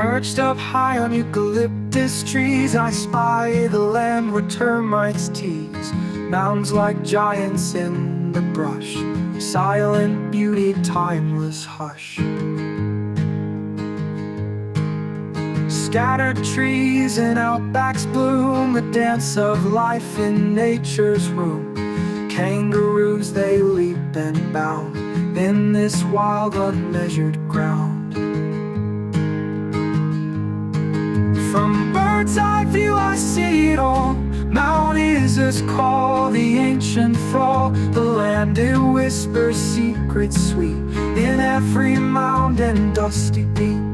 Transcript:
Perched up high on eucalyptus trees, I spy the land where termites tease. Mounds like giants in the brush, silent beauty, timeless hush. Scattered trees and outbacks bloom, the dance of life in nature's room. Kangaroos, they leap and bound in this wild, unmeasured ground. From bird's eye view I see it all. Mount Isa's call, the ancient thrall. The land, it whispers secrets sweet in every mound and dusty peak.